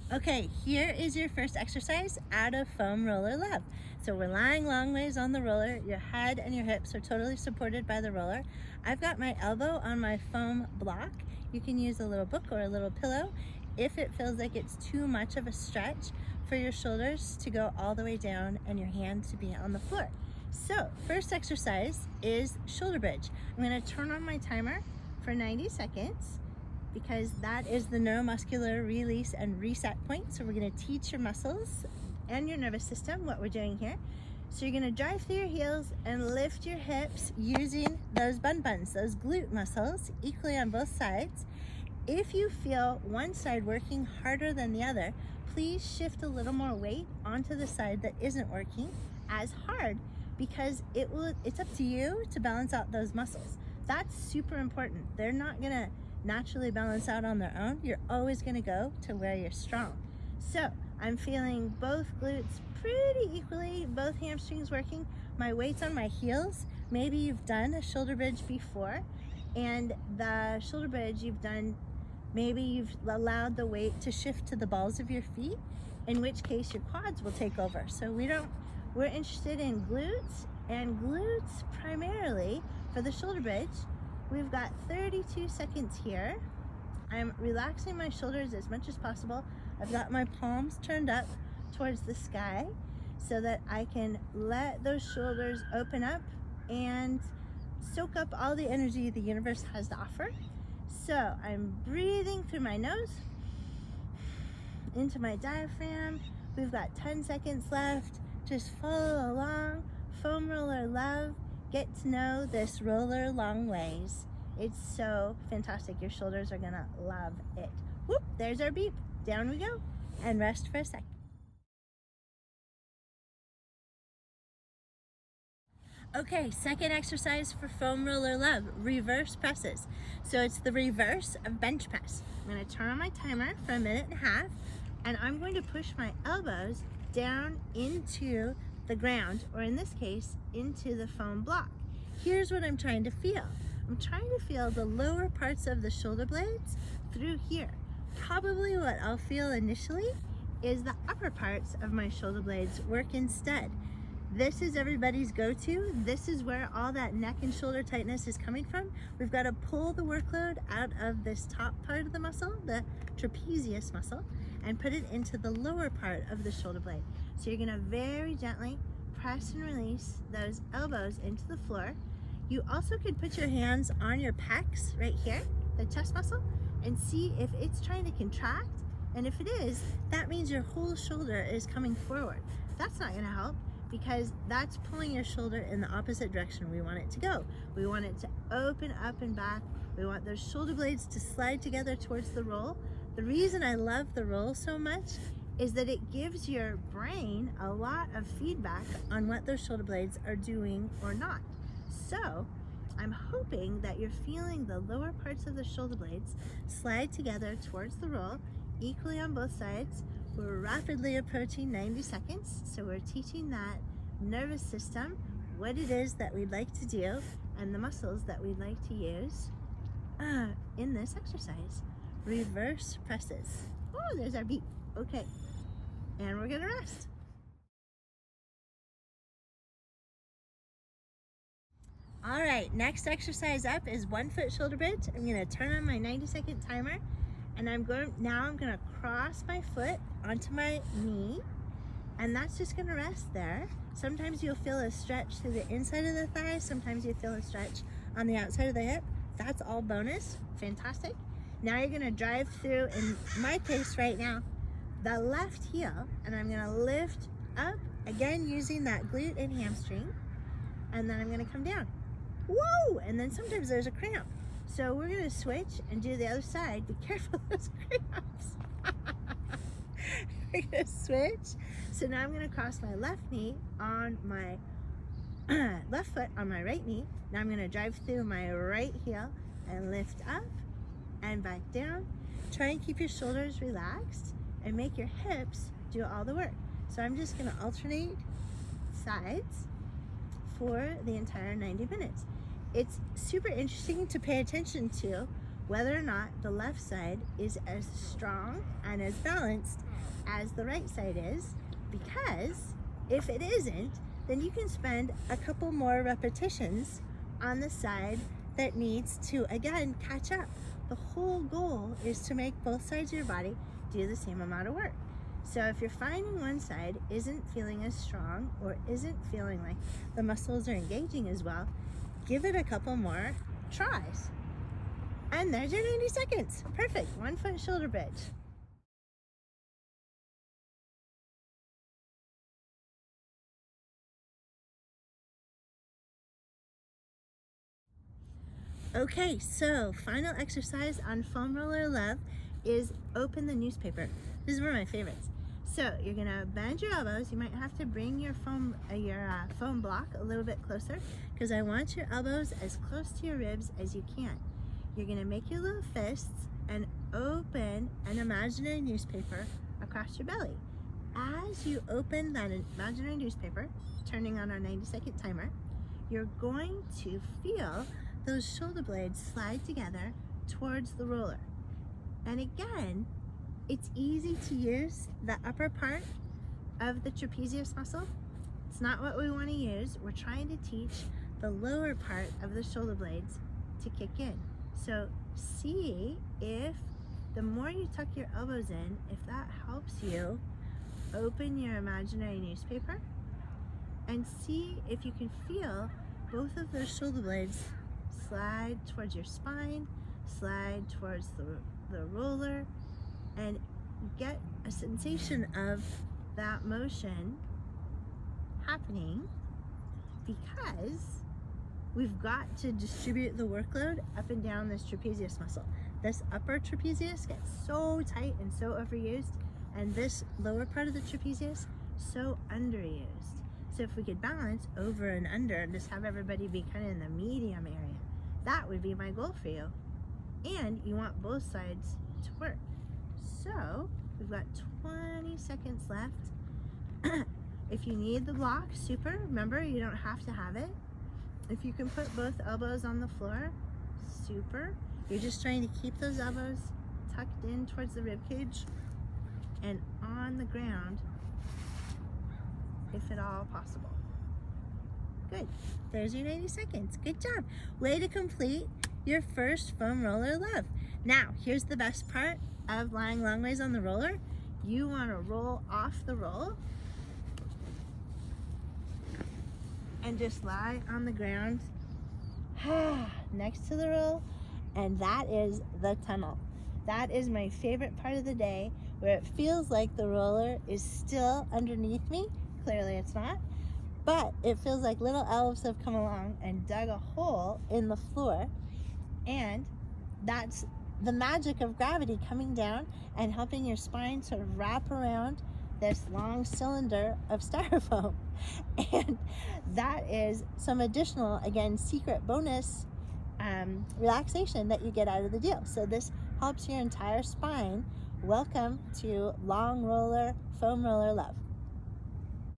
Okay, here is your first exercise out of foam roller love. So we're lying long ways on the roller. Your head and your hips are totally supported by the roller. I've got my elbow on my foam block. You can use a little book or a little pillow if it feels like it's too much of a stretch for your shoulders to go all the way down and your hand to be on the floor. So first exercise is shoulder bridge. I'm gonna turn on my timer for 90 seconds. Because that is the neuromuscular release and reset point. So we're gonna teach your muscles and your nervous system what we're doing here. So you're gonna drive through your heels and lift your hips using those buns, those glute muscles, equally on both sides. If you feel one side working harder than the other, please shift a little more weight onto the side that isn't working as hard, because it's up to you to balance out those muscles. That's super important. They're not gonna naturally balance out on their own. You're always gonna go to where you're strong. So I'm feeling both glutes pretty equally, both hamstrings working. My weight's on my heels. Maybe you've done a shoulder bridge before, and the shoulder bridge maybe you've allowed the weight to shift to the balls of your feet, in which case your quads will take over. So we're interested in glutes, and glutes primarily for the shoulder bridge. We've got 32 seconds here. I'm relaxing my shoulders as much as possible. I've got my palms turned up towards the sky so that I can let those shoulders open up and soak up all the energy the universe has to offer. So I'm breathing through my nose into my diaphragm. We've got 10 seconds left. Just follow along. Foam roller love. Get to know this roller long ways. It's so fantastic. Your shoulders are gonna love it. Whoop, there's our beep. Down we go. And rest for a sec. Okay, second exercise for foam roller love, reverse presses. So it's the reverse of bench press. I'm gonna turn on my timer for 1.5 minutes, and I'm going to push my elbows down into the ground, or in this case, into the foam block. Here's what I'm trying to feel. I'm trying to feel the lower parts of the shoulder blades through here. Probably what I'll feel initially is the upper parts of my shoulder blades work instead. This is everybody's go-to. This is where all that neck and shoulder tightness is coming from. We've got to pull the workload out of this top part of the muscle, the trapezius muscle, and put it into the lower part of the shoulder blade. So you're gonna very gently press and release those elbows into the floor. You also could put your hands on your pecs right here, the chest muscle, and see if it's trying to contract. And if it is, that means your whole shoulder is coming forward. That's not gonna help, because that's pulling your shoulder in the opposite direction we want it to go. We want it to open up and back. We want those shoulder blades to slide together towards the roll. The reason I love the roll so much is that it gives your brain a lot of feedback on what those shoulder blades are doing or not. So I'm hoping that you're feeling the lower parts of the shoulder blades slide together towards the roll, equally on both sides. We're rapidly approaching 90 seconds, so we're teaching that nervous system what it is that we'd like to do and the muscles that we'd like to use in this exercise. Reverse presses. Oh, there's our beep. Okay, and we're gonna rest. All right, next exercise up is 1 foot shoulder bridge. I'm gonna turn on my 90-second timer, and I'm gonna cross my foot onto my knee, and that's just gonna rest there. Sometimes you'll feel a stretch through the inside of the thigh, sometimes you feel a stretch on the outside of the hip. That's all bonus, fantastic. Now you're gonna drive through, in my case right now, the left heel, and I'm gonna lift up, again using that glute and hamstring, and then I'm gonna come down. Whoa! And then sometimes there's a cramp. So we're gonna switch and do the other side. Be careful of those cramps. We're gonna switch. So now I'm gonna cross my left knee on my left foot on my right knee. Now I'm gonna drive through my right heel and lift up and back down. Try and keep your shoulders relaxed and make your hips do all the work. So I'm just gonna alternate sides for the entire 90 minutes. It's super interesting to pay attention to whether or not the left side is as strong and as balanced as the right side is, because if it isn't, then you can spend a couple more repetitions on the side that needs to, again, catch up. The whole goal is to make both sides of your body do the same amount of work. So if you're finding one side isn't feeling as strong or isn't feeling like the muscles are engaging as well, give it a couple more tries. And there's your 90 seconds. Perfect. 1 foot shoulder bridge. Okay, so final exercise on foam roller love is open the newspaper. This is one of my favorites. So you're gonna bend your elbows. You might have to bring your foam block a little bit closer, because I want your elbows as close to your ribs as you can. You're gonna make your little fists and open an imaginary newspaper across your belly. As you open that imaginary newspaper, turning on our 90-second timer, you're going to feel those shoulder blades slide together towards the roller. And again, it's easy to use the upper part of the trapezius muscle. It's not what we want to use. We're trying to teach the lower part of the shoulder blades to kick in. So see if the more you tuck your elbows in, if that helps you open your imaginary newspaper, and see if you can feel both of those shoulder blades slide towards your spine, slide towards the roller, and get a sensation of that motion happening, because we've got to distribute the workload up and down this trapezius muscle. This upper trapezius gets so tight and so overused, and this lower part of the trapezius so underused. So if we could balance over and under and just have everybody be kind of in the medium area, that would be my goal for you. And you want both sides to work. So we've got 20 seconds left. If you need the block, super. Remember, you don't have to have it. If you can put both elbows on the floor, super. You're just trying to keep those elbows tucked in towards the rib cage and on the ground, if at all possible. Good. There's your 90 seconds. Good job. Way to complete your first foam roller love. Now, here's the best part of lying long ways on the roller. You want to roll off the roll and just lie on the ground next to the roll, and that is the tunnel. That is my favorite part of the day, where it feels like the roller is still underneath me. Clearly it's not, but it feels like little elves have come along and dug a hole in the floor, and that's the magic of gravity coming down and helping your spine sort of wrap around this long cylinder of styrofoam. And that is some additional, again, secret bonus relaxation that you get out of the deal. So this helps your entire spine. Welcome to long roller, foam roller love.